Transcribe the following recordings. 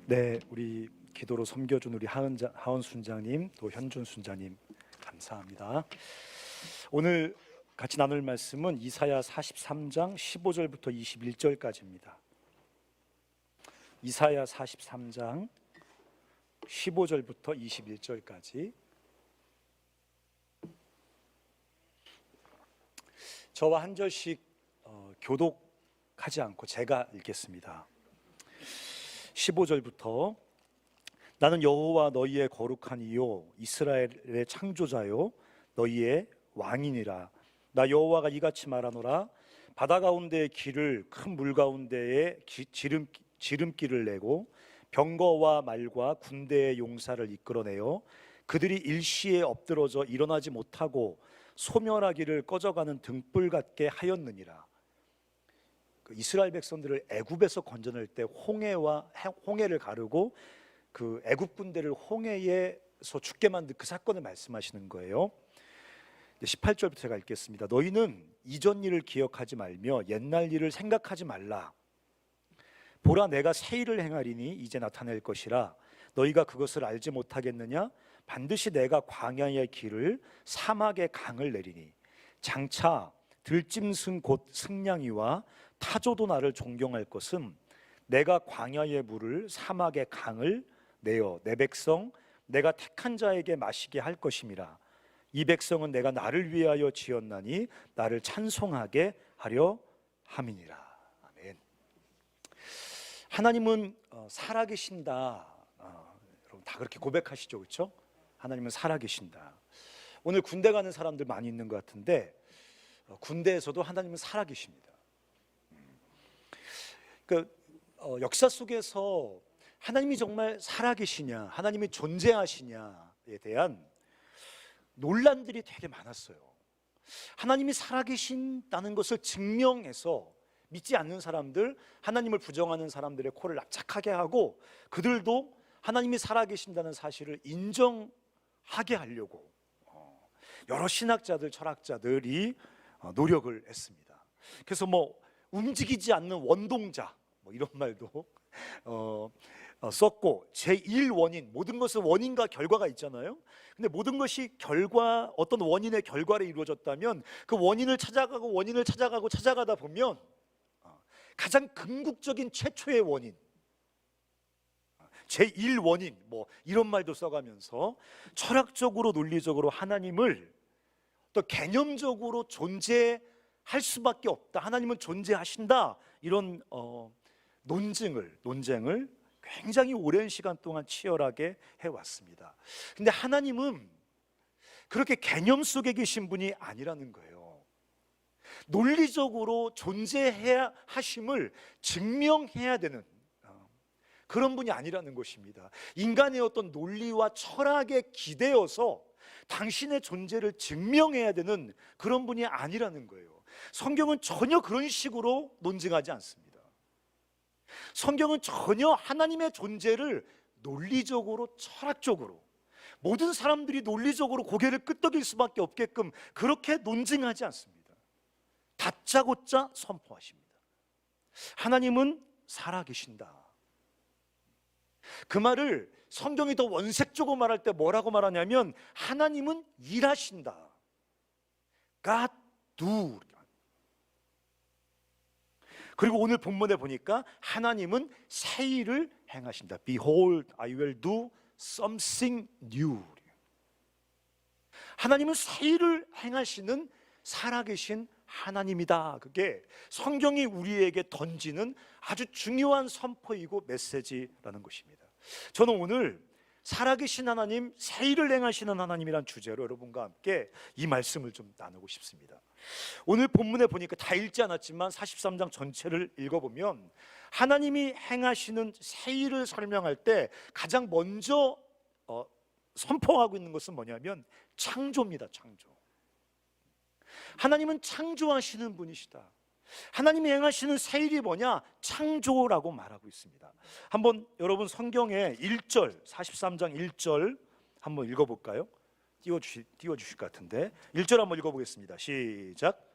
네, 우리 기도로 섬겨준 우리 하은 순장님, 또 현준 순장님 감사합니다. 오늘 같이 나눌 말씀은 이사야 43장 15절부터 21절까지입니다. 이사야 43장 15절부터 21절까지. 저와 한 절씩 교독하지 않고 제가 읽겠습니다. 15절부터 나는 여호와 너희의 거룩한 이요 이스라엘의 창조자요 너희의 왕이니라. 나 여호와가 이같이 말하노라. 바다 가운데의 길을 큰 물 가운데에 지름길을 내고 병거와 말과 군대의 용사를 이끌어내어 그들이 일시에 엎드러져 일어나지 못하고 소멸하기를 꺼져가는 등불 같게 하였느니라. 이스라엘 백성들을 애굽에서 건져낼 때 홍해를 가르고 그 애굽 군대를 홍해에서 죽게 만든 그 사건을 말씀하시는 거예요. 18절부터 제가 읽겠습니다. 너희는 이전 일을 기억하지 말며 옛날 일을 생각하지 말라. 보라, 내가 새 일을 행하리니 이제 나타낼 것이라. 너희가 그것을 알지 못하겠느냐? 반드시 내가 광야의 길을 사막의 강을 내리니 장차 들짐승 곧 승냥이와 타조도 나를 존경할 것은 내가 광야의 물을 사막의 강을 내어 내 백성 내가 택한 자에게 마시게 할 것임이라. 이 백성은 내가 나를 위하여 지었나니 나를 찬송하게 하려 함이니라. 아멘. 하나님은 살아계신다. 여러분 다 그렇게 고백하시죠, 그렇죠? 하나님은 살아계신다. 오늘 군대 가는 사람들 많이 있는 것 같은데 군대에서도 하나님은 살아계십니다. 그러니까 역사 속에서 하나님이 정말 살아계시냐, 하나님이 존재하시냐에 대한 논란들이 되게 많았어요. 하나님이 살아계신다는 것을 증명해서 믿지 않는 사람들, 하나님을 부정하는 사람들의 코를 납작하게 하고 그들도 하나님이 살아계신다는 사실을 인정하게 하려고 여러 신학자들, 철학자들이 노력을 했습니다. 그래서 움직이지 않는 원동자 이런 말도 썼고, 제1원인, 모든 것은 원인과 결과가 있잖아요. 근데 모든 것이 어떤 원인의 결과로 이루어졌다면 그 원인을 찾아가다 보면 가장 궁극적인 최초의 원인, 제1원인 이런 말도 써가면서 철학적으로 논리적으로 하나님을 또 개념적으로 존재할 수밖에 없다, 하나님은 존재하신다, 이런 논쟁을 굉장히 오랜 시간 동안 치열하게 해왔습니다. 근데 하나님은 그렇게 개념 속에 계신 분이 아니라는 거예요. 논리적으로 존재해야 하심을 증명해야 되는 그런 분이 아니라는 것입니다. 인간의 어떤 논리와 철학에 기대어서 당신의 존재를 증명해야 되는 그런 분이 아니라는 거예요. 성경은 전혀 그런 식으로 논증하지 않습니다. 성경은 전혀 하나님의 존재를 논리적으로, 철학적으로, 모든 사람들이 논리적으로 고개를 끄덕일 수밖에 없게끔 그렇게 논증하지 않습니다. 다짜고짜 선포하십니다. 하나님은 살아계신다. 그 말을 성경이 더 원색적으로 말할 때 뭐라고 말하냐면 하나님은 일하신다. God do. 그리고 오늘 본문에 보니까 하나님은 새 일을 행하신다. Behold, I will do something new. 하나님은 새 일을 행하시는 살아계신 하나님이다. 그게 성경이 우리에게 던지는 아주 중요한 선포이고 메시지라는 것입니다. 저는 오늘 살아계신 하나님, 새 일을 행하시는 하나님이란 주제로 여러분과 함께 이 말씀을 좀 나누고 싶습니다. 오늘 본문에 보니까 다 읽지 않았지만 43장 전체를 읽어보면 하나님이 행하시는 새 일을 설명할 때 가장 먼저 선포하고 있는 것은 뭐냐면 창조입니다. 창조. 하나님은 창조하시는 분이시다. 하나님이 행하시는 새 일이 뭐냐? 창조라고 말하고 있습니다. 한번 여러분 성경의 1절, 43장 1절 한번 읽어볼까요? 띄워주실 것 같은데 1절 한번 읽어보겠습니다. 시작.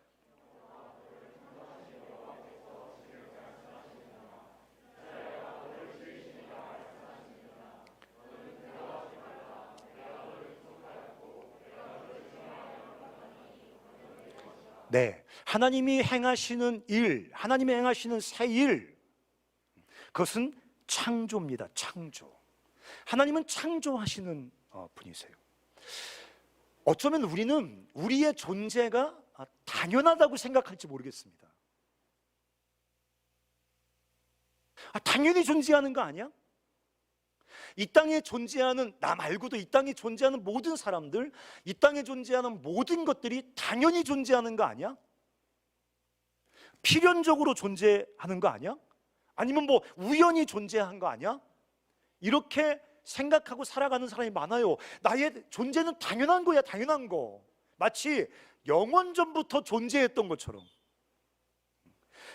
네, 하나님이 행하시는 일, 하나님이 행하시는 새 일, 그것은 창조입니다. 창조. 하나님은 창조하시는 분이세요. 어쩌면 우리는 우리의 존재가 당연하다고 생각할지 모르겠습니다. 당연히 존재하는 거 아니야? 이 땅에 존재하는, 나 말고도 이 땅에 존재하는 모든 사람들, 이 땅에 존재하는 모든 것들이 당연히 존재하는 거 아니야? 필연적으로 존재하는 거 아니야? 아니면 뭐 우연히 존재한 거 아니야? 이렇게 생각하고 살아가는 사람이 많아요. 나의 존재는 당연한 거야, 당연한 거. 마치 영원 전부터 존재했던 것처럼,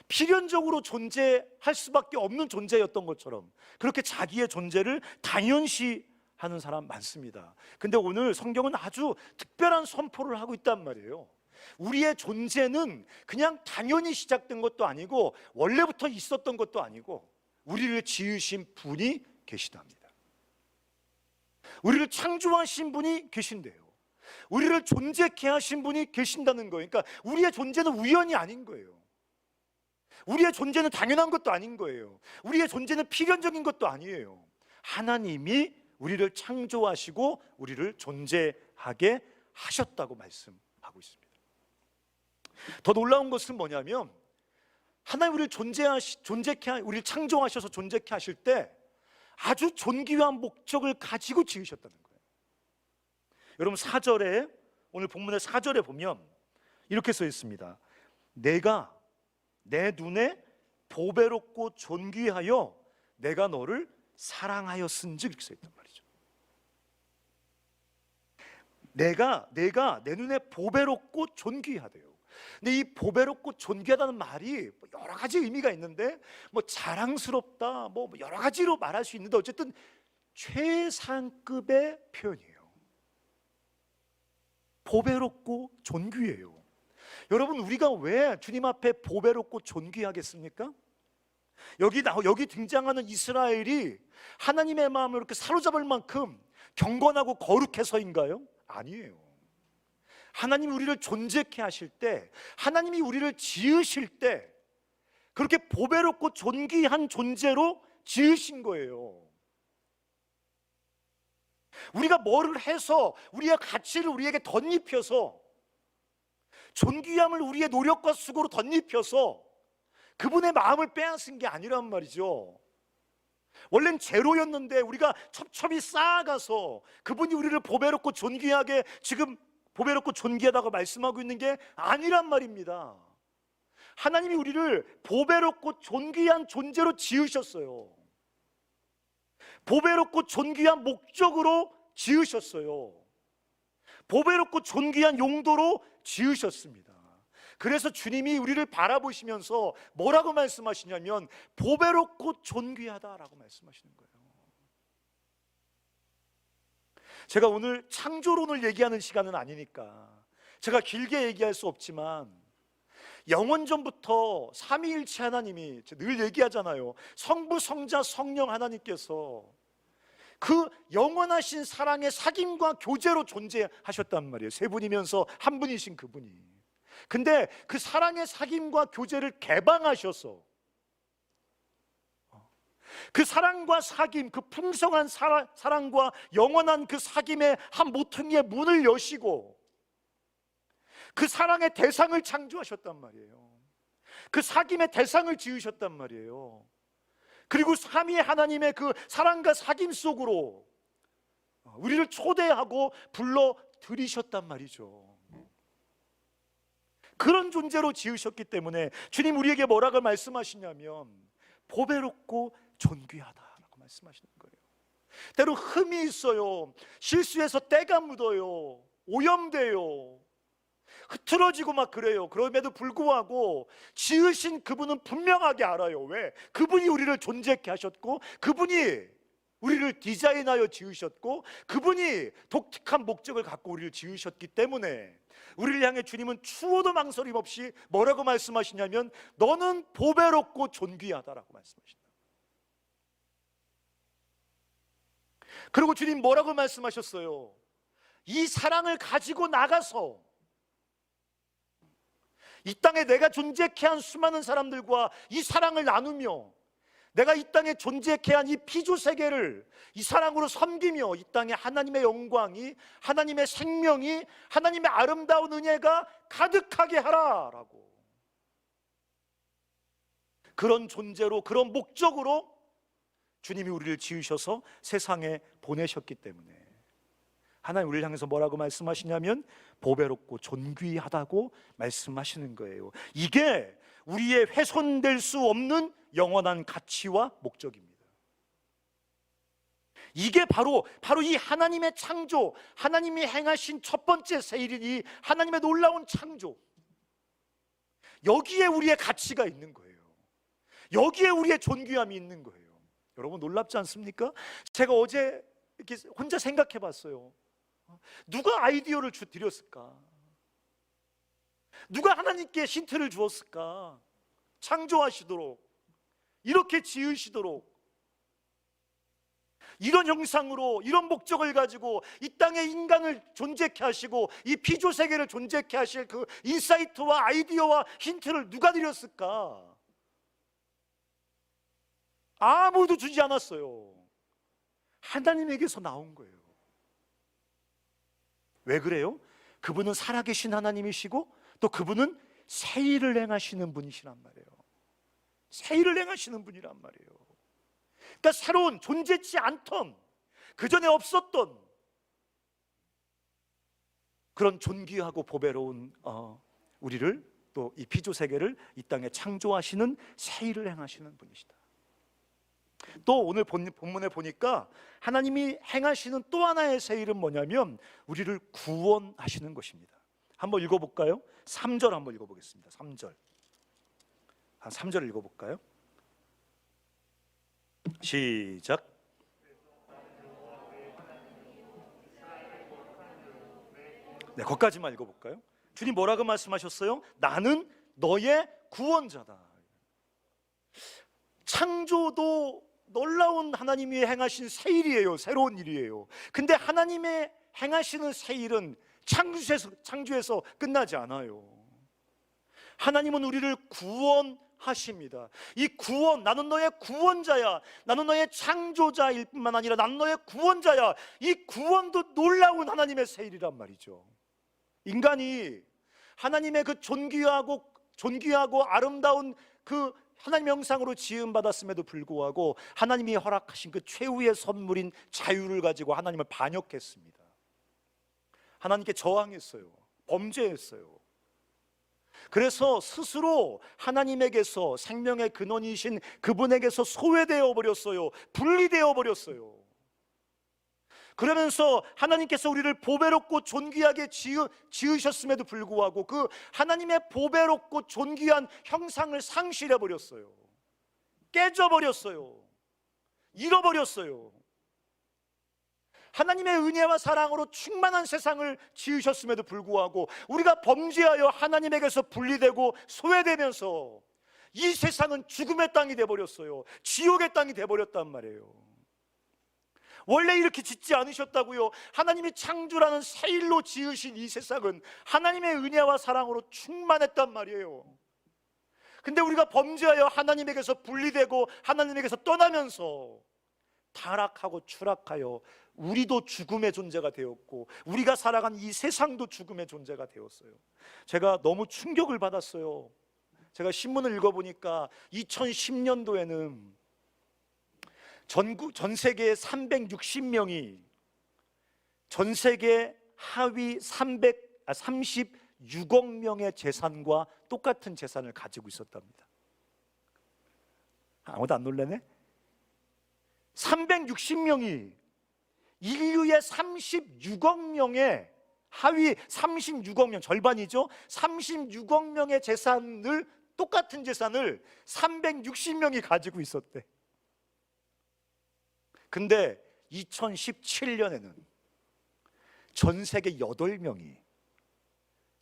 필연적으로 존재할 수밖에 없는 존재였던 것처럼, 그렇게 자기의 존재를 당연시하는 사람 많습니다. 근데 오늘 성경은 아주 특별한 선포를 하고 있단 말이에요. 우리의 존재는 그냥 당연히 시작된 것도 아니고 원래부터 있었던 것도 아니고 우리를 지으신 분이 계시답니다. 우리를 창조하신 분이 계신데요, 우리를 존재케 하신 분이 계신다는 거예요. 그러니까 우리의 존재는 우연이 아닌 거예요. 우리의 존재는 당연한 것도 아닌 거예요. 우리의 존재는 필연적인 것도 아니에요. 하나님이 우리를 창조하시고 우리를 존재하게 하셨다고 말씀하고 있습니다. 더 놀라운 것은 뭐냐면, 하나님 우리를 우리를 창조하셔서 존재케 하실 때 아주 존귀한 목적을 가지고 지으셨다는 거예요. 여러분 4절에, 오늘 본문의 4절에 보면 이렇게 써 있습니다. 내가 내 눈에 보배롭고 존귀하여 내가 너를 사랑하였은즉, 이렇게 써 있단 말이죠. 내가 내 눈에 보배롭고 존귀하대요. 근데 이 보배롭고 존귀하다는 말이 여러 가지 의미가 있는데, 뭐 자랑스럽다, 뭐 여러 가지로 말할 수 있는데, 어쨌든 최상급의 표현이에요. 보배롭고 존귀해요. 여러분, 우리가 왜 주님 앞에 보배롭고 존귀하겠습니까? 여기 등장하는 이스라엘이 하나님의 마음을 이렇게 사로잡을 만큼 경건하고 거룩해서인가요? 아니에요. 하나님이 우리를 존재케 하실 때, 하나님이 우리를 지으실 때 그렇게 보배롭고 존귀한 존재로 지으신 거예요. 우리가 뭐를 해서 우리의 가치를 우리에게 덧입혀서, 존귀함을 우리의 노력과 수고로 덧입혀서 그분의 마음을 빼앗은 게 아니란 말이죠. 원래는 제로였는데 우리가 첩첩이 쌓아가서 그분이 우리를 보배롭고 존귀하게, 지금 보배롭고 존귀하다고 말씀하고 있는 게 아니란 말입니다. 하나님이 우리를 보배롭고 존귀한 존재로 지으셨어요. 보배롭고 존귀한 목적으로 지으셨어요. 보배롭고 존귀한 용도로 지으셨습니다. 그래서 주님이 우리를 바라보시면서 뭐라고 말씀하시냐면 보배롭고 존귀하다라고 말씀하시는 거예요. 제가 오늘 창조론을 얘기하는 시간은 아니니까 제가 길게 얘기할 수 없지만, 영원전부터 삼위일체 하나님이, 늘 얘기하잖아요, 성부, 성자, 성령 하나님께서 그 영원하신 사랑의 사귐과 교제로 존재하셨단 말이에요. 세 분이면서 한 분이신 그분이. 근데 그 사랑의 사귐과 교제를 개방하셔서 그 사랑과 사귐, 그 풍성한 사랑과 영원한 그 사귐의 한 모퉁이의 문을 여시고 그 사랑의 대상을 창조하셨단 말이에요. 그 사귐의 대상을 지으셨단 말이에요. 그리고 삼위 하나님의 그 사랑과 사귐 속으로 우리를 초대하고 불러들이셨단 말이죠. 그런 존재로 지으셨기 때문에 주님 우리에게 뭐라고 말씀하시냐면 보배롭고 존귀하다라고 말씀하시는 거예요. 때로 흠이 있어요. 실수해서 때가 묻어요. 오염돼요. 흐트러지고 막 그래요. 그럼에도 불구하고 지으신 그분은 분명하게 알아요. 왜? 그분이 우리를 존재케 하셨고, 그분이 우리를 디자인하여 지으셨고, 그분이 독특한 목적을 갖고 우리를 지으셨기 때문에 우리를 향해 주님은 추호도 망설임 없이 뭐라고 말씀하시냐면 너는 보배롭고 존귀하다라고 말씀하신다. 그리고 주님 뭐라고 말씀하셨어요? 이 사랑을 가지고 나가서 이 땅에 내가 존재케 한 수많은 사람들과 이 사랑을 나누며 내가 이 땅에 존재케 한 이 피조 세계를 이 사랑으로 섬기며 이 땅에 하나님의 영광이, 하나님의 생명이, 하나님의 아름다운 은혜가 가득하게 하라라고, 그런 존재로, 그런 목적으로 주님이 우리를 지으셔서 세상에 보내셨기 때문에 하나님 우리를 향해서 뭐라고 말씀하시냐면 보배롭고 존귀하다고 말씀하시는 거예요. 이게 우리의 훼손될 수 없는 영원한 가치와 목적입니다. 이게 바로 이 하나님의 창조, 하나님이 행하신 첫 번째 세일인 이 하나님의 놀라운 창조, 여기에 우리의 가치가 있는 거예요. 여기에 우리의 존귀함이 있는 거예요. 여러분 놀랍지 않습니까? 제가 어제 이렇게 혼자 생각해 봤어요. 누가 아이디어를 드렸을까? 누가 하나님께 힌트를 주었을까? 창조하시도록, 이렇게 지으시도록, 이런 형상으로, 이런 목적을 가지고 이 땅에 인간을 존재케 하시고 이 피조 세계를 존재케 하실 그 인사이트와 아이디어와 힌트를 누가 드렸을까? 아무도 주지 않았어요. 하나님에게서 나온 거예요. 왜 그래요? 그분은 살아계신 하나님이시고 또 그분은 새 일을 행하시는 분이시란 말이에요. 새 일을 행하시는 분이란 말이에요. 그러니까 새로운, 존재치 않던, 그전에 없었던 그런 존귀하고 보배로운 우리를, 또 이 피조 세계를 이 땅에 창조하시는 새 일을 행하시는 분이시다. 또 오늘 본문에 보니까 하나님이 행하시는 또 하나의 새 일은 뭐냐면 우리를 구원하시는 것입니다. 한번 읽어볼까요? 3절 한번 읽어보겠습니다. 3절, 한 3절 읽어볼까요? 시작. 네, 거기까지만 읽어볼까요? 주님 뭐라고 말씀하셨어요? 나는 너의 구원자다. 창조도 놀라운 하나님이 행하신 새 일이에요. 새로운 일이에요. 근데 하나님의 행하시는 새 일은 창조에서 끝나지 않아요. 하나님은 우리를 구원하십니다. 이 구원, 나는 너의 구원자야, 나는 너의 창조자일 뿐만 아니라 나는 너의 구원자야, 이 구원도 놀라운 하나님의 새 일이란 말이죠. 인간이 하나님의 그 존귀하고 아름다운 그 하나님의 형상으로 지음받았음에도 불구하고 하나님이 허락하신 그 최후의 선물인 자유를 가지고 하나님을 반역했습니다. 하나님께 저항했어요. 범죄했어요. 그래서 스스로 하나님에게서, 생명의 근원이신 그분에게서 소외되어 버렸어요. 분리되어 버렸어요. 그러면서 하나님께서 우리를 보배롭고 존귀하게 지으셨음에도 불구하고 그 하나님의 보배롭고 존귀한 형상을 상실해 버렸어요. 깨져버렸어요. 잃어버렸어요. 하나님의 은혜와 사랑으로 충만한 세상을 지으셨음에도 불구하고 우리가 범죄하여 하나님에게서 분리되고 소외되면서 이 세상은 죽음의 땅이 되어버렸어요. 지옥의 땅이 되어버렸단 말이에요. 원래 이렇게 짓지 않으셨다고요. 하나님이 창조라는 새 일로 지으신 이 세상은 하나님의 은혜와 사랑으로 충만했단 말이에요. 근데 우리가 범죄하여 하나님에게서 분리되고 하나님에게서 떠나면서 타락하고 추락하여 우리도 죽음의 존재가 되었고 우리가 살아간 이 세상도 죽음의 존재가 되었어요. 제가 너무 충격을 받았어요. 제가 신문을 읽어보니까 2010년도에는 전 세계 360명이 전 세계 하위 36억 명의 재산과 똑같은 재산을 가지고 있었답니다. 아무도 안 놀라네? 360명이 인류의 36억 명의 하위 36억 명, 절반이죠. 36억 명의 재산을, 똑같은 재산을 360명이 가지고 있었대. 근데 2017년에는 전 세계 8명이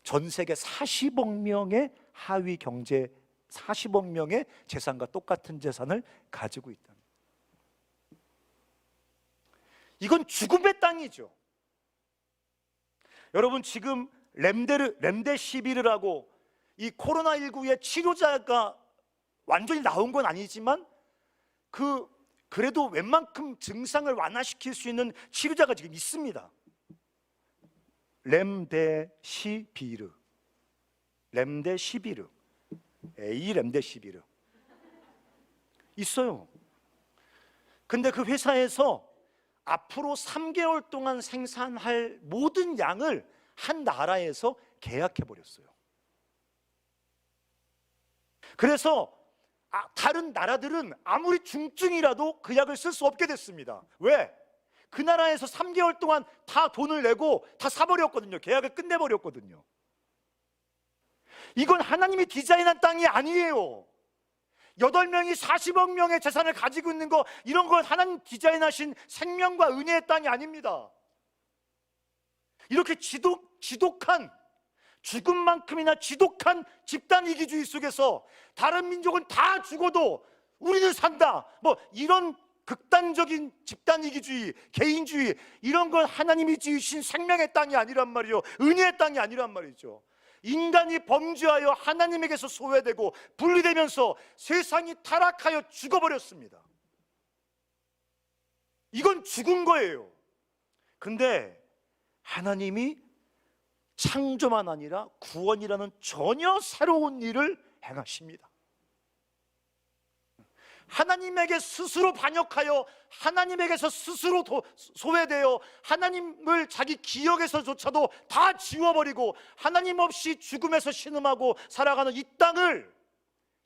전 세계 40억 명의 하위 경제, 40억 명의 재산과 똑같은 재산을 가지고 있다. 이건 죽음의 땅이죠. 여러분 지금 렘데시비르라고 이 코로나19의 치료자가 완전히 나온 건 아니지만 그래도 웬만큼 증상을 완화시킬 수 있는 치료자가 지금 있습니다. 렘데시비르, 렘데시비르 있어요. 근데 그 회사에서 앞으로 3개월 동안 생산할 모든 양을 한 나라에서 계약해 버렸어요. 그래서 다른 나라들은 아무리 중증이라도 그 약을 쓸 수 없게 됐습니다. 왜? 그 나라에서 3개월 동안 다 돈을 내고 다 사버렸거든요. 계약을 끝내버렸거든요. 이건 하나님이 디자인한 땅이 아니에요. 8명이 40억 명의 재산을 가지고 있는 거, 이런 건 하나님 디자인하신 생명과 은혜의 땅이 아닙니다. 이렇게 지독한, 죽음만큼이나 지독한 집단 이기주의 속에서 다른 민족은 다 죽어도 우리는 산다, 뭐 이런 극단적인 집단 이기주의, 개인주의, 이런 건 하나님이 지으신 생명의 땅이 아니란 말이요, 은혜의 땅이 아니란 말이죠. 인간이 범죄하여 하나님에게서 소외되고 분리되면서 세상이 타락하여 죽어버렸습니다. 이건 죽은 거예요. 근데 하나님이 창조만 아니라 구원이라는 전혀 새로운 일을 행하십니다. 하나님에게 스스로 반역하여 하나님에게서 스스로 소외되어 하나님을 자기 기억에서조차도 다 지워버리고 하나님 없이 죽음에서 신음하고 살아가는 이 땅을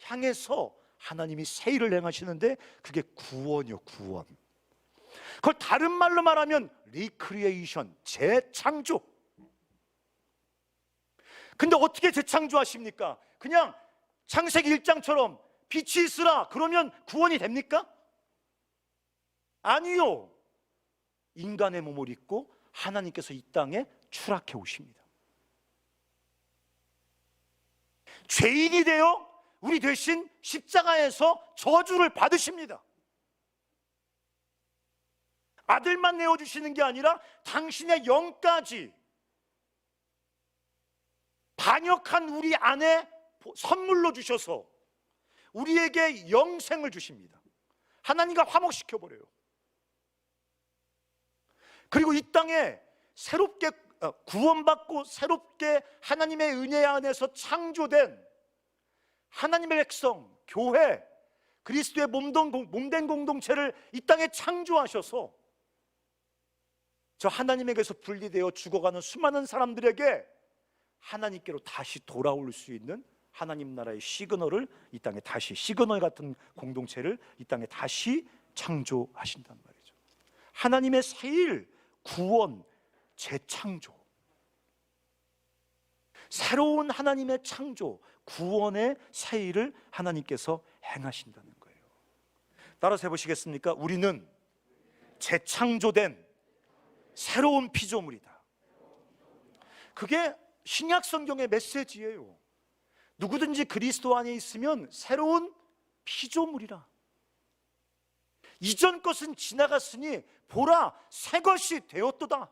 향해서 하나님이 새 일을 행하시는데, 그게 구원이요, 구원. 그걸 다른 말로 말하면 리크리에이션, 재창조. 근데 어떻게 재창조하십니까? 그냥 창세기 1장처럼 빛이 있으라 그러면 구원이 됩니까? 아니요. 인간의 몸을 입고 하나님께서 이 땅에 추락해 오십니다. 죄인이 되어 우리 대신 십자가에서 저주를 받으십니다. 아들만 내어주시는 게 아니라 당신의 영까지 반역한 우리 안에 선물로 주셔서 우리에게 영생을 주십니다. 하나님과 화목시켜버려요. 그리고 이 땅에 새롭게 구원받고 새롭게 하나님의 은혜 안에서 창조된 하나님의 백성, 교회, 그리스도의 몸된 공동체를 이 땅에 창조하셔서 저 하나님에게서 분리되어 죽어가는 수많은 사람들에게 하나님께로 다시 돌아올 수 있는 하나님 나라의 시그널을 이 땅에 다시, 시그널 같은 공동체를 이 땅에 다시 창조하신단 말이죠. 하나님의 새 일, 구원, 재창조, 새로운 하나님의 창조, 구원의 새 일을 하나님께서 행하신다는 거예요. 따라서 해보시겠습니까? 우리는 재창조된 새로운 피조물이다. 그게 신약 성경의 메시지예요. 누구든지 그리스도 안에 있으면 새로운 피조물이라. 이전 것은 지나갔으니 보라, 새 것이 되었도다.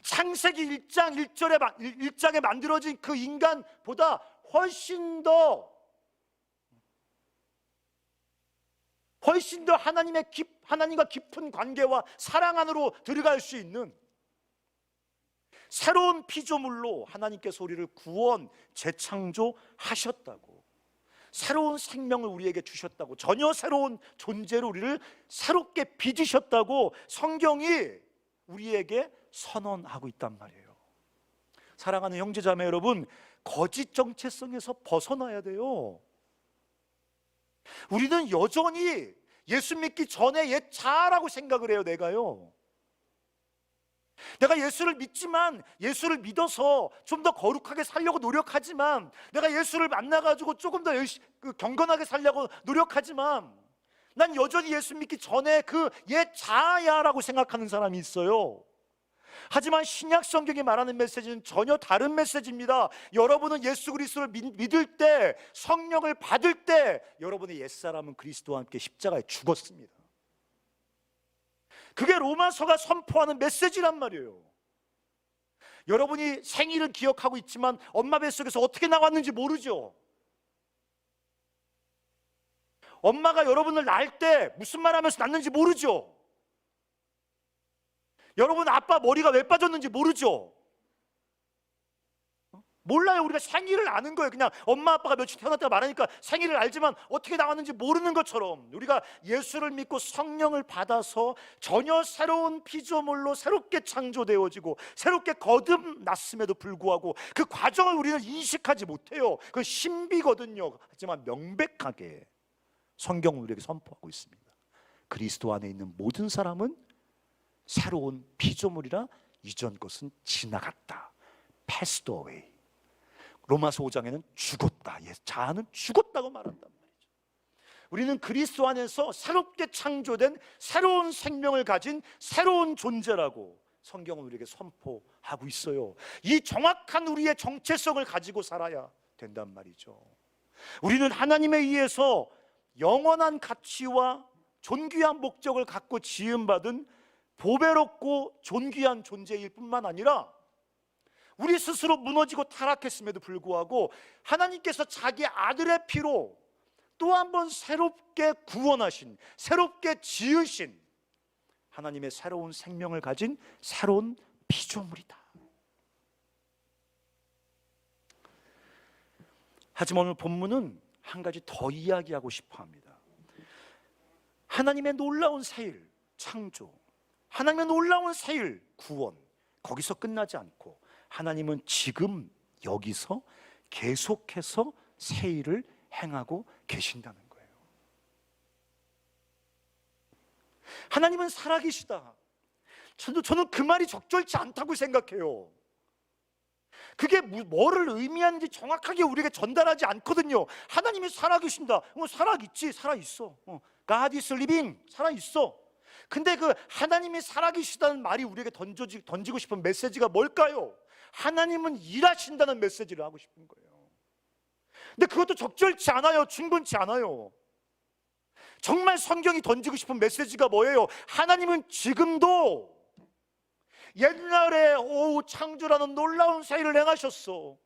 창세기 1장 1장에 만들어진 그 인간보다 훨씬 더 하나님과 깊은 관계와 사랑 안으로 들어갈 수 있는 새로운 피조물로 하나님께서 우리를 구원, 재창조하셨다고, 새로운 생명을 우리에게 주셨다고, 전혀 새로운 존재로 우리를 새롭게 빚으셨다고 성경이 우리에게 선언하고 있단 말이에요. 사랑하는 형제자매 여러분, 거짓 정체성에서 벗어나야 돼요. 우리는 여전히 예수 믿기 전에 옛 자라고 생각을 해요. 내가 예수를 믿지만, 예수를 믿어서 좀 더 거룩하게 살려고 노력하지만, 내가 예수를 만나가지고 조금 더 경건하게 살려고 노력하지만, 난 여전히 예수 믿기 전에 그 옛 자야라고 생각하는 사람이 있어요. 하지만 신약 성경이 말하는 메시지는 전혀 다른 메시지입니다. 여러분은 예수 그리스도를 믿을 때, 성령을 받을 때 여러분의 옛사람은 그리스도와 함께 십자가에 죽었습니다. 그게 로마서가 선포하는 메시지란 말이에요. 여러분이 생일을 기억하고 있지만 엄마 뱃속에서 어떻게 나왔는지 모르죠. 엄마가 여러분을 낳을 때 무슨 말 하면서 낳는지 모르죠. 여러분 아빠 머리가 왜 빠졌는지 모르죠. 몰라요. 우리가 생일을 아는 거예요. 그냥 엄마 아빠가 며칠 태어났다가 말하니까 생일을 알지만 어떻게 나왔는지 모르는 것처럼 우리가 예수를 믿고 성령을 받아서 전혀 새로운 피조물로 새롭게 창조되어지고 새롭게 거듭났음에도 불구하고 그 과정을 우리는 인식하지 못해요. 그 신비거든요. 하지만 명백하게 성경은 우리에게 선포하고 있습니다. 그리스도 안에 있는 모든 사람은 새로운 피조물이라 이전 것은 지나갔다. Passed away. 로마서 5장에는 죽었다. 자아는 죽었다고 말한단 말이죠. 우리는 그리스도 안에서 새롭게 창조된 새로운 생명을 가진 새로운 존재라고 성경은 우리에게 선포하고 있어요. 이 정확한 우리의 정체성을 가지고 살아야 된단 말이죠. 우리는 하나님에 의해서 영원한 가치와 존귀한 목적을 갖고 지음받은 보배롭고 존귀한 존재일 뿐만 아니라 우리 스스로 무너지고 타락했음에도 불구하고 하나님께서 자기 아들의 피로 또 한 번 새롭게 구원하신, 새롭게 지으신 하나님의 새로운 생명을 가진 새로운 피조물이다. 하지만 오늘 본문은 한 가지 더 이야기하고 싶어 합니다. 하나님의 놀라운 새 일, 창조, 하나님의 놀라운 새 일, 구원, 거기서 끝나지 않고 하나님은 지금 여기서 계속해서 새 일을 행하고 계신다는 거예요. 하나님은 살아계시다. 저는 그 말이 적절치 않다고 생각해요. 그게 뭐를 의미하는지 정확하게 우리에게 전달하지 않거든요. 하나님이 살아계신다. 살아있지, 살아있어. God is living, 살아있어. 근데 그 하나님이 살아계시다는 말이 우리에게 던지고 싶은 메시지가 뭘까요? 하나님은 일하신다는 메시지를 하고 싶은 거예요. 근데 그것도 적절치 않아요. 충분치 않아요. 정말 성경이 던지고 싶은 메시지가 뭐예요? 하나님은 지금도 옛날에 창조라는 놀라운 새 일을 행하셨어.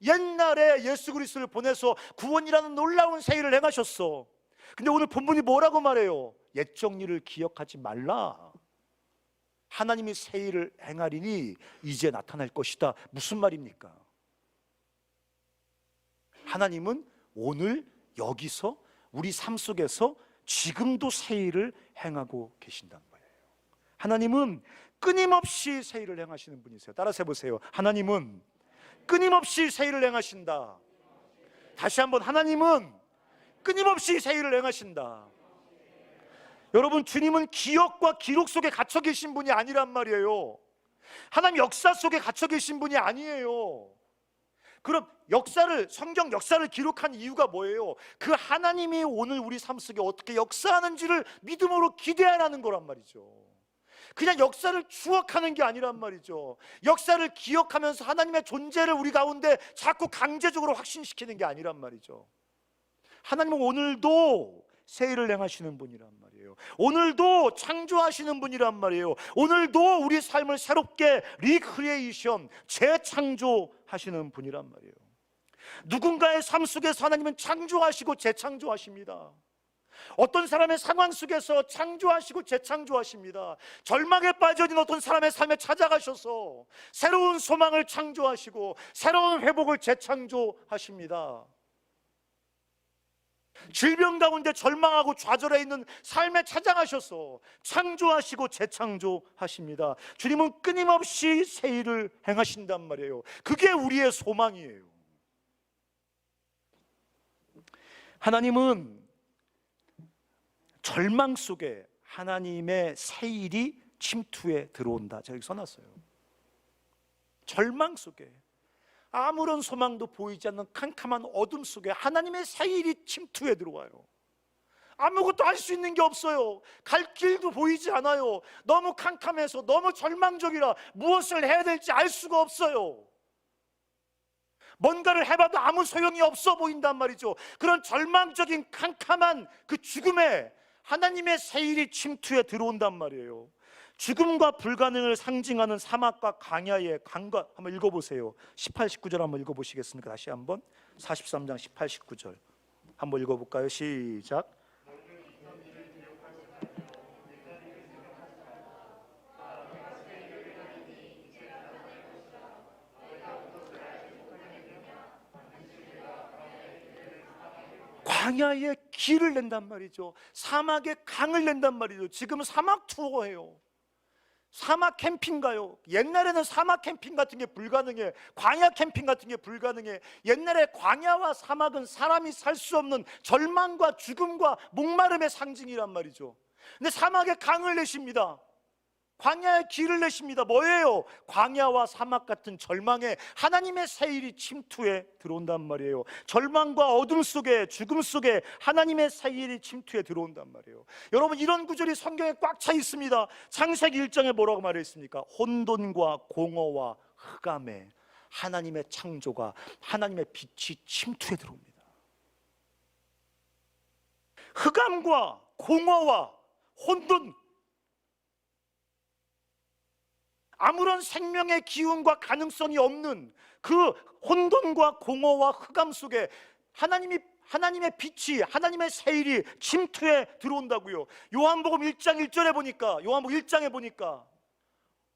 옛날에 예수 그리스도를 보내서 구원이라는 놀라운 새 일을 행하셨어. 근데 오늘 본문이 뭐라고 말해요? 옛적 일을 기억하지 말라. 하나님이 새 일을 행하리니 이제 나타날 것이다. 무슨 말입니까? 하나님은 오늘 여기서 우리 삶 속에서 지금도 새 일을 행하고 계신다는 거예요. 하나님은 끊임없이 새 일을 행하시는 분이세요. 따라서 해보세요. 하나님은 끊임없이 새 일을 행하신다. 다시 한번, 하나님은 끊임없이 새 일을 행하신다. 여러분, 주님은 기억과 기록 속에 갇혀 계신 분이 아니란 말이에요. 하나님 역사 속에 갇혀 계신 분이 아니에요. 그럼 성경 역사를 기록한 이유가 뭐예요? 그 하나님이 오늘 우리 삶 속에 어떻게 역사하는지를 믿음으로 기대하라는 거란 말이죠. 그냥 역사를 추억하는 게 아니란 말이죠. 역사를 기억하면서 하나님의 존재를 우리 가운데 자꾸 강제적으로 확신시키는 게 아니란 말이죠. 하나님은 오늘도 새 일을 행하시는 분이란 말이에요. 오늘도 창조하시는 분이란 말이에요. 오늘도 우리 삶을 새롭게 리크리에이션, 재창조하시는 분이란 말이에요. 누군가의 삶 속에서 하나님은 창조하시고 재창조하십니다. 어떤 사람의 상황 속에서 창조하시고 재창조하십니다. 절망에 빠져 있는 어떤 사람의 삶에 찾아가셔서 새로운 소망을 창조하시고 새로운 회복을 재창조하십니다. 질병 가운데 절망하고 좌절해 있는 삶에 찾아가셔서 창조하시고 재창조하십니다. 주님은 끊임없이 새 일을 행하신단 말이에요. 그게 우리의 소망이에요. 하나님은 절망 속에 하나님의 새 일이 침투에 들어온다. 제가 여기 써놨어요. 절망 속에 아무런 소망도 보이지 않는 캄캄한 어둠 속에 하나님의 새 일이 침투에 들어와요. 아무것도 할 수 있는 게 없어요. 갈 길도 보이지 않아요. 너무 캄캄해서 너무 절망적이라 무엇을 해야 될지 알 수가 없어요. 뭔가를 해봐도 아무 소용이 없어 보인단 말이죠. 그런 절망적인 캄캄한 그 죽음에 하나님의 새 일이 침투에 들어온단 말이에요. 죽음과 불가능을 상징하는 사막과 광야의 강과 한번 읽어보세요. 18, 19절 한번 읽어보시겠습니까? 다시 한번 43장 18, 19절 한번 읽어볼까요? 시작. 광야에 길을 낸단 말이죠. 사막에 강을 낸단 말이죠. 지금 사막 투어예요. 사막 캠핑 가요. 옛날에는 사막 캠핑 같은 게 불가능해. 광야 캠핑 같은 게 불가능해. 옛날에 광야와 사막은 사람이 살 수 없는 절망과 죽음과 목마름의 상징이란 말이죠. 근데 사막에 강을 내십니다. 광야에 길을 내십니다. 뭐예요? 광야와 사막 같은 절망에 하나님의 세일이 침투해 들어온단 말이에요. 절망과 어둠 속에, 죽음 속에 하나님의 세일이 침투해 들어온단 말이에요. 여러분, 이런 구절이 성경에 꽉 차 있습니다. 창세기 1장에 뭐라고 말했습니까? 혼돈과 공허와 흑암에 하나님의 창조가, 하나님의 빛이 침투해 들어옵니다. 흑암과 공허와 혼돈, 아무런 생명의 기운과 가능성이 없는 그 혼돈과 공허와 흑암 속에 하나님의 빛이, 하나님의 세일이 침투해 들어온다고요. 요한복음 1장 1절에 보니까, 요한복음 1장에 보니까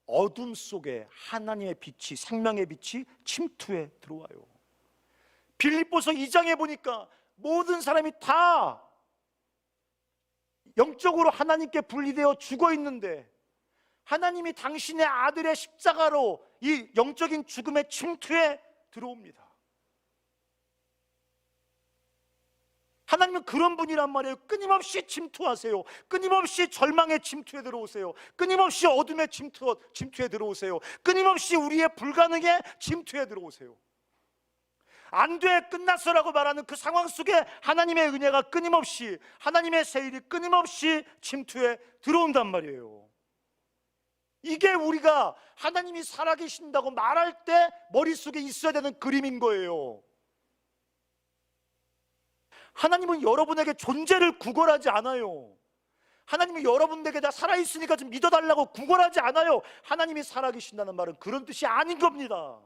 어둠 속에 하나님의 빛이, 생명의 빛이 침투해 들어와요. 빌립보서 2장에 보니까 모든 사람이 다 영적으로 하나님께 분리되어 죽어 있는데 하나님이 당신의 아들의 십자가로 이 영적인 죽음의 침투에 들어옵니다. 하나님은 그런 분이란 말이에요. 끊임없이 침투하세요. 끊임없이 절망의 침투에 들어오세요. 끊임없이 어둠의 침투에 들어오세요. 끊임없이 우리의 불가능의 침투에 들어오세요. 안 돼, 끝났어라고 말하는 그 상황 속에 하나님의 은혜가 끊임없이, 하나님의 세일이 끊임없이 침투에 들어온단 말이에요. 이게 우리가 하나님이 살아계신다고 말할 때 머릿속에 있어야 되는 그림인 거예요. 하나님은 여러분에게 존재를 구걸하지 않아요. 하나님이 여러분에게 다 살아있으니까 좀 믿어달라고 구걸하지 않아요. 하나님이 살아계신다는 말은 그런 뜻이 아닌 겁니다.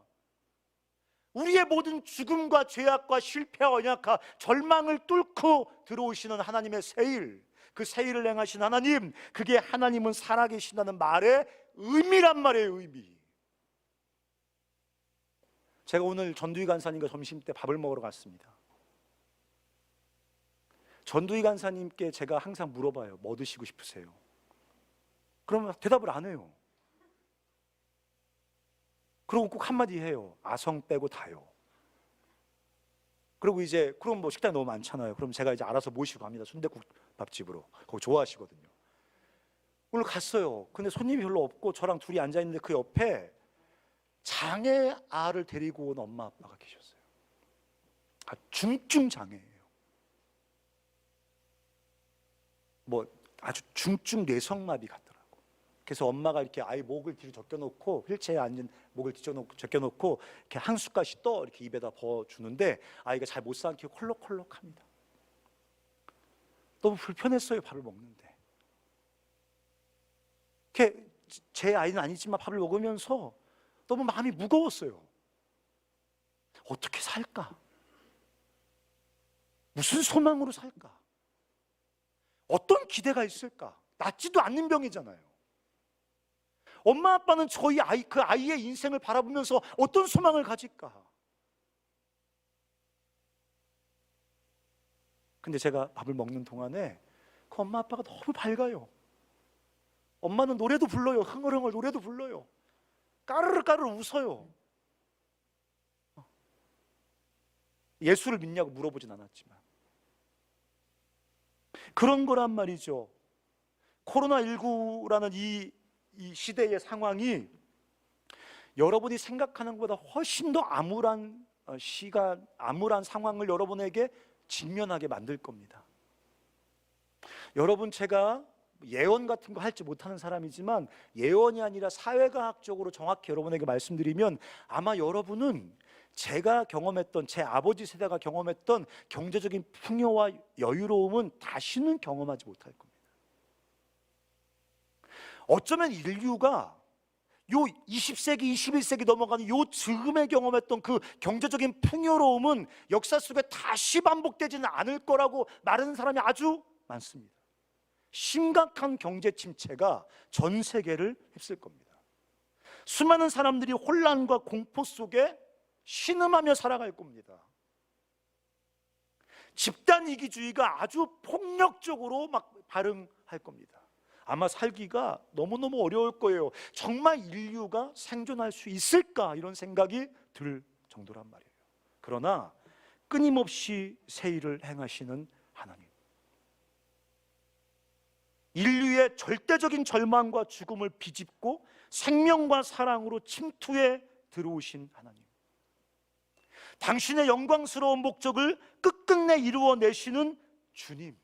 우리의 모든 죽음과 죄악과 실패와 연약과 절망을 뚫고 들어오시는 하나님의 세일, 그 세일을 행하신 하나님, 그게 하나님은 살아계신다는 말의 의미란 말이에요. 의미. 제가 오늘 전두희 간사님과 점심때 밥을 먹으러 갔습니다. 전두희 간사님께 제가 항상 물어봐요. 뭐 드시고 싶으세요? 그러면 대답을 안 해요. 그리고 꼭 한마디 해요. 아성 빼고 다요. 그리고 이제 그럼 뭐 식당이 너무 많잖아요. 그럼 제가 이제 알아서 모시고 갑니다. 순댓국밥집으로. 거기 좋아하시거든요. 오늘 갔어요. 근데 손님이 별로 없고 저랑 둘이 앉아 있는데 그 옆에 장애 아를 데리고 온 엄마 아빠가 계셨어요. 중증 장애예요. 뭐 아주 중증 뇌성마비 같더라고. 그래서 엄마가 이렇게 아이 목을 뒤로 적겨놓고, 휠체어에 앉은 목을 적겨놓고 이렇게 한 숟갈씩 떠 이렇게 입에다 부어주는데 아이가 잘 못 삼키고 콜록콜록합니다. 너무 불편했어요. 밥을 먹는데. 제 아이는 아니지만 밥을 먹으면서 너무 마음이 무거웠어요. 어떻게 살까? 무슨 소망으로 살까? 어떤 기대가 있을까? 낫지도 않는 병이잖아요. 엄마 아빠는 저희 아이, 그 아이의 인생을 바라보면서 어떤 소망을 가질까? 근데 제가 밥을 먹는 동안에 그 엄마 아빠가 너무 밝아요. 엄마는 노래도 불러요. 흥얼흥얼 노래도 불러요. 까르르 까르르 웃어요. 예수를 믿냐고 물어보진 않았지만 그런 거란 말이죠. 코로나19라는 이 시대의 상황이 여러분이 생각하는 것보다 훨씬 더 암울한 암울한 상황을 여러분에게 직면하게 만들 겁니다. 여러분, 제가 예언 같은 거 할지 못하는 사람이지만 예언이 아니라 사회과학적으로 정확히 여러분에게 말씀드리면 아마 여러분은 제가 경험했던, 제 아버지 세대가 경험했던 경제적인 풍요와 여유로움은 다시는 경험하지 못할 겁니다. 어쩌면 인류가 요 20세기, 21세기 넘어가는 요 즈음에 경험했던 그 경제적인 풍요로움은 역사 속에 다시 반복되지는 않을 거라고 말하는 사람이 아주 많습니다. 심각한 경제 침체가 전 세계를 휩쓸 겁니다. 수많은 사람들이 혼란과 공포 속에 신음하며 살아갈 겁니다. 집단 이기주의가 아주 폭력적으로 막 발흥할 겁니다. 아마 살기가 너무너무 어려울 거예요. 정말 인류가 생존할 수 있을까? 이런 생각이 들 정도란 말이에요. 그러나 끊임없이 새 일을 행하시는 하나님, 인류의 절대적인 절망과 죽음을 비집고 생명과 사랑으로 침투해 들어오신 하나님, 당신의 영광스러운 목적을 끝끝내 이루어내시는 주님,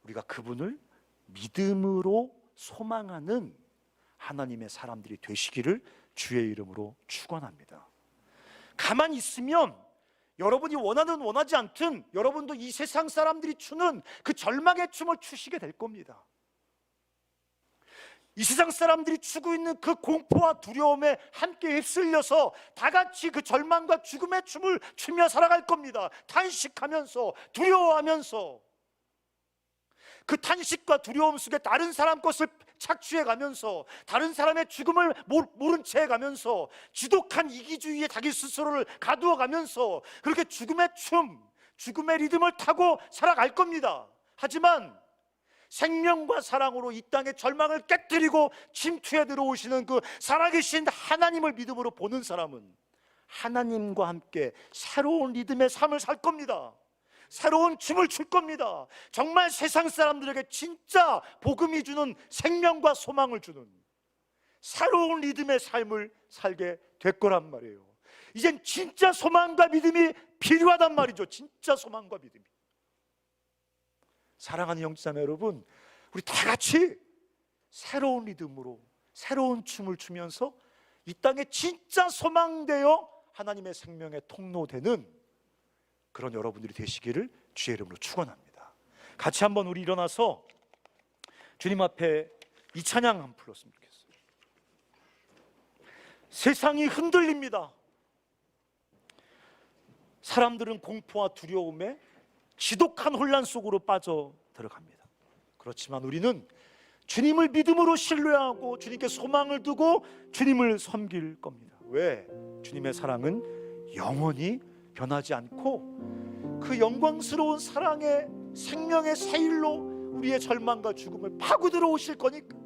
우리가 그분을 믿음으로 소망하는 하나님의 사람들이 되시기를 주의 이름으로 축원합니다. 가만히 있으면 여러분이 원하든 원하지 않든 여러분도 이 세상 사람들이 추는 그 절망의 춤을 추시게 될 겁니다. 이 세상 사람들이 추고 있는 그 공포와 두려움에 함께 휩쓸려서 다 같이 그 절망과 죽음의 춤을 추며 살아갈 겁니다. 탄식하면서, 두려워하면서, 그 탄식과 두려움 속에 다른 사람 것을 착취해 가면서, 다른 사람의 죽음을 모른 채 해가면서, 지독한 이기주의에 자기 스스로를 가두어 가면서 그렇게 죽음의 춤, 죽음의 리듬을 타고 살아갈 겁니다. 하지만 생명과 사랑으로 이 땅의 절망을 깨뜨리고 침투해 들어오시는 그 살아계신 하나님을 믿음으로 보는 사람은 하나님과 함께 새로운 리듬의 삶을 살 겁니다. 새로운 춤을 출 겁니다. 정말 세상 사람들에게 진짜 복음이 주는 생명과 소망을 주는 새로운 리듬의 삶을 살게 될 거란 말이에요. 이젠 진짜 소망과 믿음이 필요하단 말이죠. 진짜 소망과 믿음이. 사랑하는 형제자매 여러분, 우리 다 같이 새로운 리듬으로 새로운 춤을 추면서 이 땅에 진짜 소망되어 하나님의 생명의 통로되는 그런 여러분들이 되시기를 주의 이름으로 축원합니다. 같이 한번 우리 일어나서 주님 앞에 이 찬양 한번 불렀으면 좋겠어요. 세상이 흔들립니다. 사람들은 공포와 두려움에 지독한 혼란 속으로 빠져 들어갑니다. 그렇지만 우리는 주님을 믿음으로 신뢰하고 주님께 소망을 두고 주님을 섬길 겁니다. 왜? 주님의 사랑은 영원히 변하지 않고 그 영광스러운 사랑의 생명의 세일로 우리의 절망과 죽음을 파고 들어오실 거니까.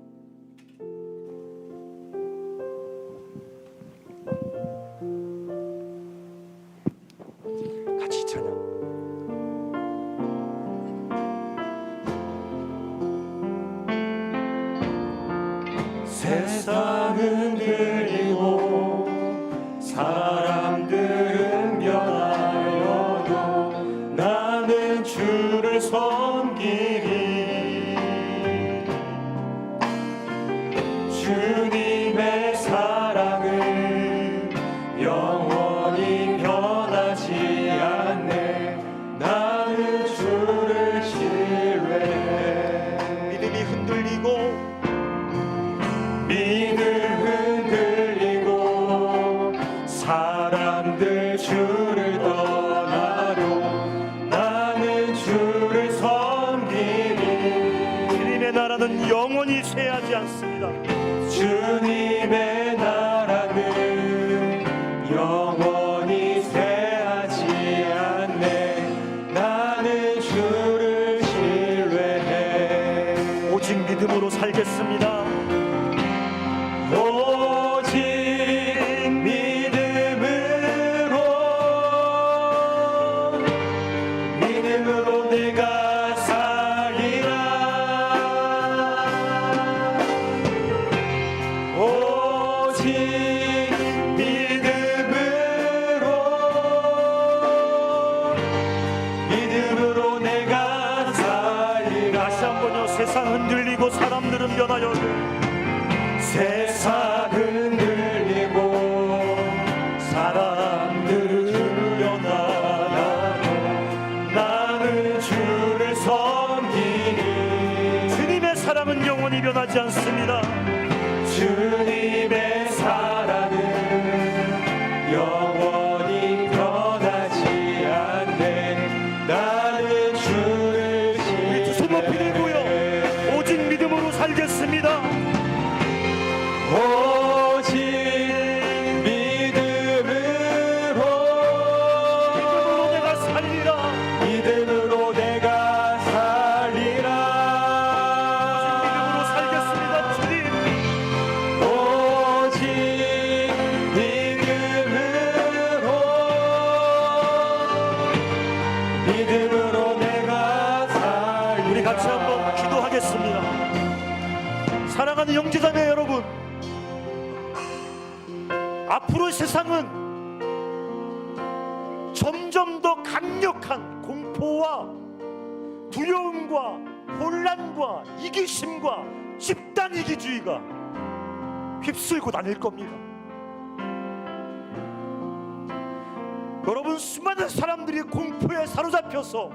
같이 찬양. 세상은 흔들리고 사람들은 변하여도 나는 주를 섬기리. 주님의 사랑은 영원히 변하지 않네. 나는 주를 신뢰해. 믿음이 흔들리고 믿음 흔들리고 사람들 주를 떠나도 나는 주를 섬기리. 주님의 나라는 영원히 쇠하지 않습니다. 주님의 나라는 영원히 쇠하지 않네. 나는 주를 신뢰해. 오직 믿음으로 살겠습니다. 오직 믿음으로 내가 살리라. 오직 믿음으로 내가 살리라. 다시 한번요. 세상 흔들리고 사람들은 변하여도 세상 흔들리고 사람들은 변하여도 나는 주를 섬기니. 주님의 사랑은 영원히 변하지 않습니다. 주님의 사랑은 영원히 변하지 않네. 나는 주를 우리 두 손 높이 들고요, 오직 믿음으로 살겠습니다. 오직 믿음으로 내가 살리라. 믿음으로 내가 살리라. 믿음으로 살겠습니다. 주님, 오직 믿음으로 내가 살리라. 우리 같이 한번 기도하겠습니다. 사랑하는 형제자매 여러분, 앞으로 세상은 점점 더 강력한 공포와 두려움과 혼란과 이기심과 집단 이기주의가 휩쓸고 다닐 겁니다. 여러분, 수많은 사람들이 공포에 사로잡혀서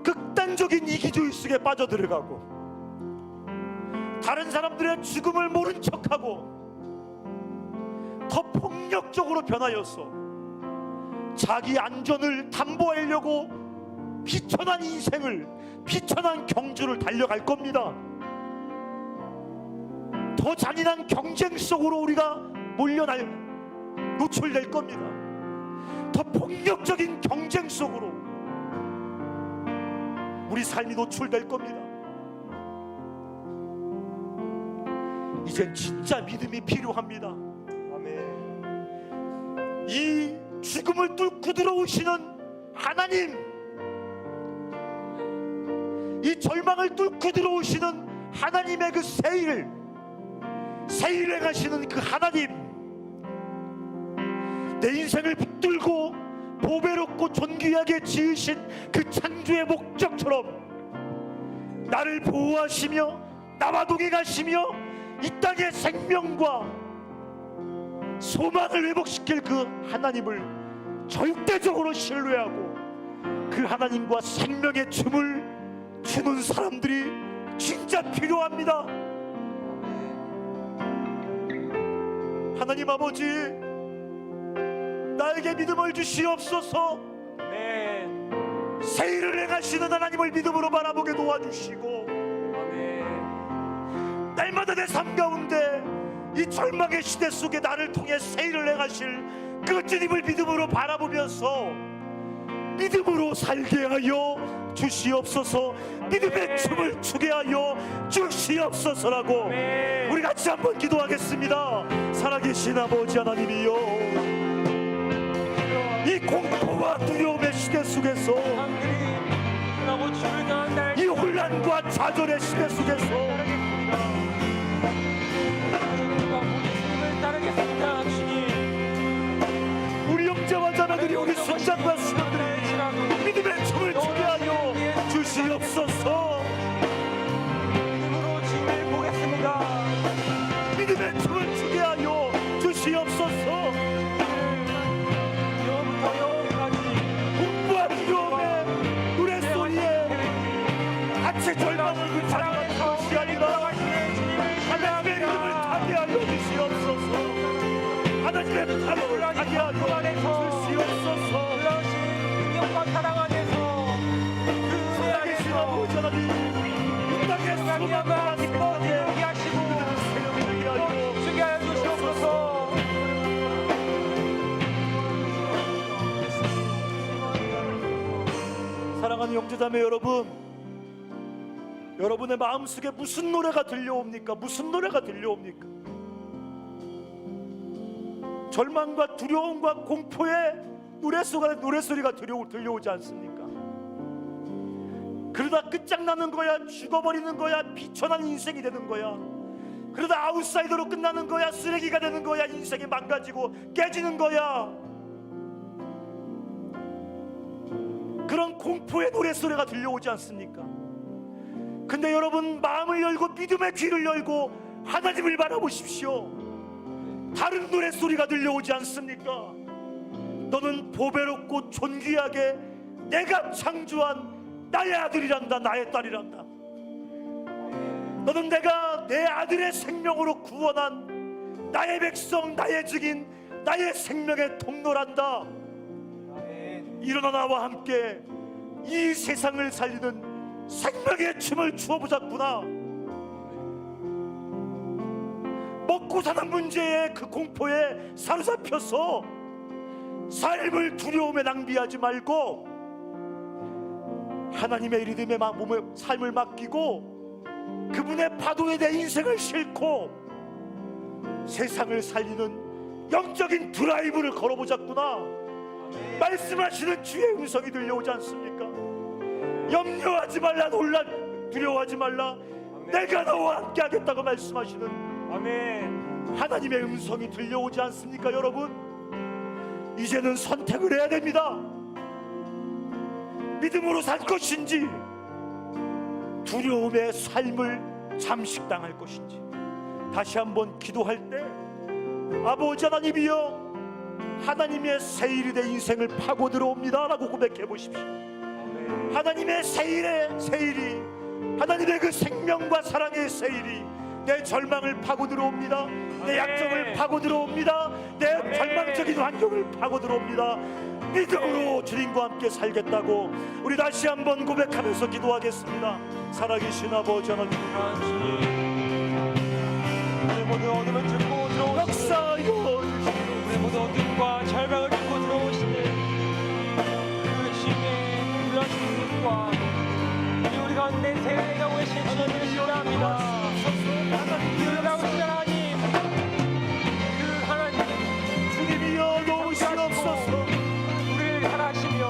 극단적인 이기주의 속에 빠져들어가고, 다른 사람들의 죽음을 모른 척하고 더 폭력적으로 변하여서 자기 안전을 담보하려고 비천한 인생을, 비천한 경주를 달려갈 겁니다. 더 잔인한 경쟁 속으로 우리가 노출될 겁니다. 더 폭력적인 경쟁 속으로 우리 삶이 노출될 겁니다. 이젠 진짜 믿음이 필요합니다. 아멘. 이 죽음을 뚫고 들어오시는 하나님, 이 절망을 뚫고 들어오시는 하나님의 그 세일 행하시는 그 하나님, 내 인생을 붙들고 보배롭고 존귀하게 지으신 그 창조의 목적처럼 나를 보호하시며 나와 동행하시며 이 땅의 생명과 소망을 회복시킬 그 하나님을 절대적으로 신뢰하고 그 하나님과 생명의 춤을 추는 사람들이 진짜 필요합니다. 하나님 아버지, 나에게 믿음을 주시옵소서. 아멘. 세일을 행하시는 하나님을 믿음으로 바라보게 도와주시고, 아멘. 날마다 내 삶 가운데 이 절망의 시대 속에 나를 통해 세일을 행하실 그 주님을 믿음으로 바라보면서 믿음으로 살게 하여 주시옵소서. 믿음의 춤을 추게 하여 주시옵소서라고 우리 같이 한번 기도하겠습니다. 살아계신 아버지 하나님이여, 이 공포와 두려움의 시대 속에서, 이 혼란과 좌절의 시대 속에서 우리 형제와 자매들이, 우리 순장과 수녀들이 믿음의 춤을 추게 하여 주시옵소서. 믿음의 춤을 추게 하여 주시옵소서. 공부와 두려움의 노랫소리에 같이 절망을 불타는 것이 아니라 하나님의 이름을 타게 하여 주시옵소서. 하나님의 발을 타게 하여 주시옵소서. 사랑 안에서 살아계신 아버지 하나님, 이 땅의 소망과 기뻐하게 하시고 세우게 하여 주게 하여 주시옵소서. 사랑하는 형제자매 여러분, 여러분의 마음속에 무슨 노래가 들려옵니까? 무슨 노래가 들려옵니까? 절망과 두려움과 공포의 노래소리가 들려오지 않습니까? 그러다 끝장나는 거야, 죽어버리는 거야, 비천한 인생이 되는 거야. 그러다 아웃사이더로 끝나는 거야, 쓰레기가 되는 거야, 인생이 망가지고 깨지는 거야. 그런 공포의 노래소리가 들려오지 않습니까? 근데 여러분, 마음을 열고 믿음의 귀를 열고 하나님을 바라보십시오. 다른 노래소리가 들려오지 않습니까? 너는 보배롭고 존귀하게 내가 창조한 나의 아들이란다, 나의 딸이란다. 너는 내가 내 아들의 생명으로 구원한 나의 백성, 나의 증인, 나의 생명의 통로란다. 일어나 나와 함께 이 세상을 살리는 생명의 춤을 추어보자꾸나. 먹고 사는 문제에 그 공포에 사로잡혀서 삶을 두려움에 낭비하지 말고 하나님의 리듬에 몸의 삶을 맡기고 그분의 파도에 내 인생을 싣고 세상을 살리는 영적인 드라이브를 걸어보자꾸나. 말씀하시는 주의 음성이 들려오지 않습니까? 염려하지 말라, 두려워하지 말라, 내가 너와 함께 하겠다고 말씀하시는 아멘. 하나님의 음성이 들려오지 않습니까? 여러분, 이제는 선택을 해야 됩니다. 믿음으로 살 것인지 두려움의 삶을 잠식당할 것인지. 다시 한번 기도할 때 아버지 하나님이여, 하나님의 세일이 내 인생을 파고 들어옵니다 라고 고백해 보십시오. 하나님의 세일이, 하나님의 그 생명과 사랑의 세일이 내 절망을 파고 들어옵니다. 내 약점을 파고 들어옵니다. 내 절망적인 환경을 파고 들어옵니다. 믿음으로 주님과 함께 살겠다고 우리 다시 한번 고백하면서 기도하겠습니다. 살아계신 아버지 하나님, 우리 모두 어둠을 뚫고 들어오시는, 역사여 우리 모두 어둠과 절망을 뚫고 들어오시는 그 주님의 놀라신 분과 우리 가운데 세례가 오신 주님을 신뢰합니다. 놀라우신 하나님, 그 하나님 주님이여 놓으시옵소서. 우리를 사랑하시며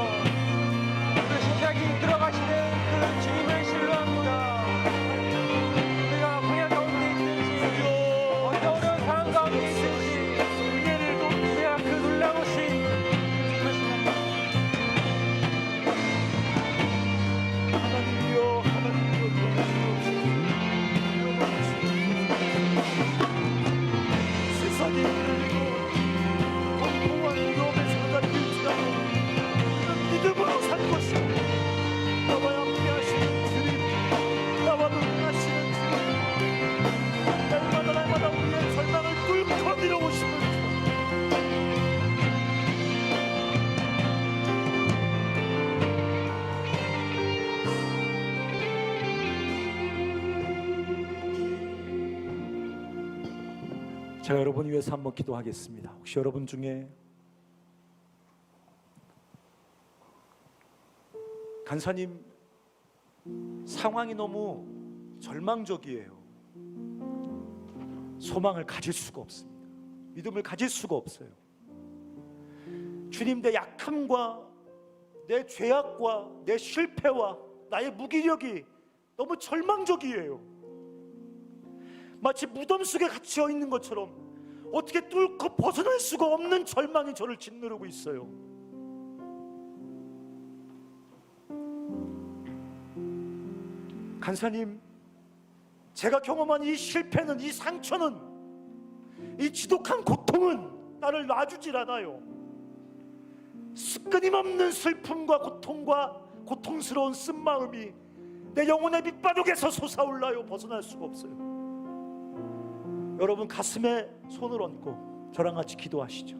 그 신작이 들어가시는 그 주님을 신뢰합니다. 우리가 광야 가운데 있든지 어떤 어려운 상황 가운데 있든지 우리가 그 놀라우신 주님을 신뢰합니다. 하나님이여, 세상이 흔들리고 공포와 두려움에 사로잡힐지라도 믿음으로 살 것이고 나와 함께 하시는 주님, 나와 동행하시는 주님, 날마다 우리의 절망을 뚫고 밀어오시는 주님, 제가 여러분 위해서 한번 기도하겠습니다. 혹시 여러분 중에 간사님 상황이 너무 절망적이에요. 소망을 가질 수가 없습니다. 믿음을 가질 수가 없어요. 주님, 내 약함과 내 죄악과 내 실패와 나의 무기력이 너무 절망적이에요. 마치 무덤 속에 갇혀 있는 것처럼 어떻게 뚫고 벗어날 수가 없는 절망이 저를 짓누르고 있어요. 간사님, 제가 경험한 이 실패는, 이 상처는, 이 지독한 고통은 나를 놔주질 않아요. 끊임없는 슬픔과 고통과 고통스러운 쓴마음이 내 영혼의 밑바닥에서 솟아올라요. 벗어날 수가 없어요. 여러분, 가슴에 손을 얹고 저랑 같이 기도하시죠.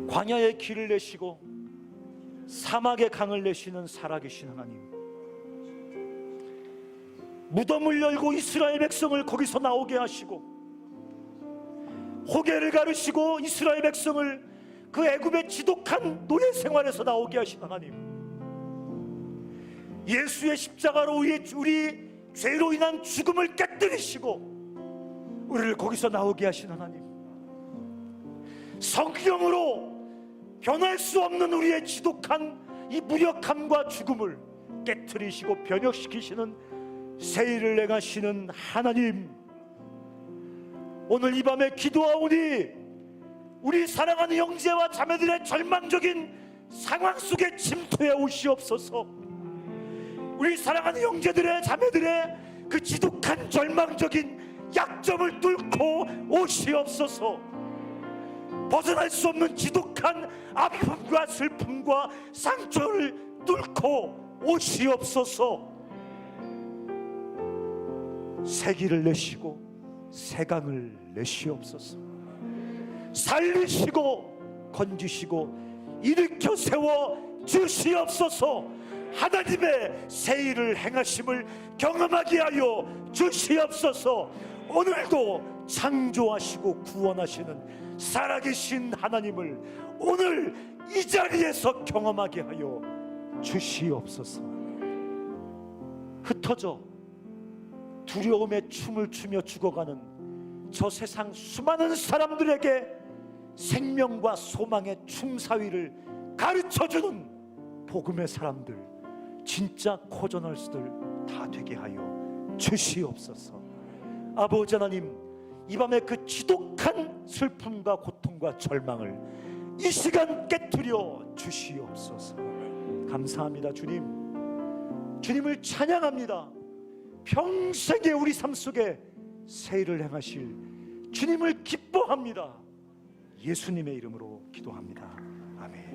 광야의 길을 내시고 사막의 강을 내시는 살아계신 하나님, 무덤을 열고 이스라엘 백성을 거기서 나오게 하시고 호계를 가르시고 이스라엘 백성을 그 애굽의 지독한 노예 생활에서 나오게 하신 하나님, 예수의 십자가로 우리 죄로 인한 죽음을 깨뜨리시고 우리를 거기서 나오게 하신 하나님, 성령으로 변할 수 없는 우리의 지독한 이 무력함과 죽음을 깨뜨리시고 변혁시키시는 세일을 행하시는 하나님, 오늘 이 밤에 기도하오니 우리 사랑하는 형제와 자매들의 절망적인 상황 속에 침투해 오시옵소서. 우리 사랑하는 형제들의 자매들의 그 지독한 절망적인 약점을 뚫고 오시옵소서. 벗어날 수 없는 지독한 아픔과 슬픔과 상처를 뚫고 오시옵소서. 새 길을 내시고 새 강을 내시옵소서. 살리시고 건지시고 일으켜 세워 주시옵소서. 하나님의 새 일을 행하심을 경험하게 하여 주시옵소서. 오늘도 창조하시고 구원하시는 살아계신 하나님을 오늘 이 자리에서 경험하게 하여 주시옵소서. 흩어져 두려움에 춤을 추며 죽어가는 저 세상 수많은 사람들에게 생명과 소망의 춤사위를 가르쳐주는 복음의 사람들, 진짜 코저널스들 다 되게 하여 주시옵소서. 아버지 하나님, 이 밤에 그 지독한 슬픔과 고통과 절망을 이 시간 깨트려 주시옵소서. 감사합니다. 주님을 찬양합니다. 평생에 우리 삶 속에 새 일을 행하실 주님을 기뻐합니다. 예수님의 이름으로 기도합니다. 아멘.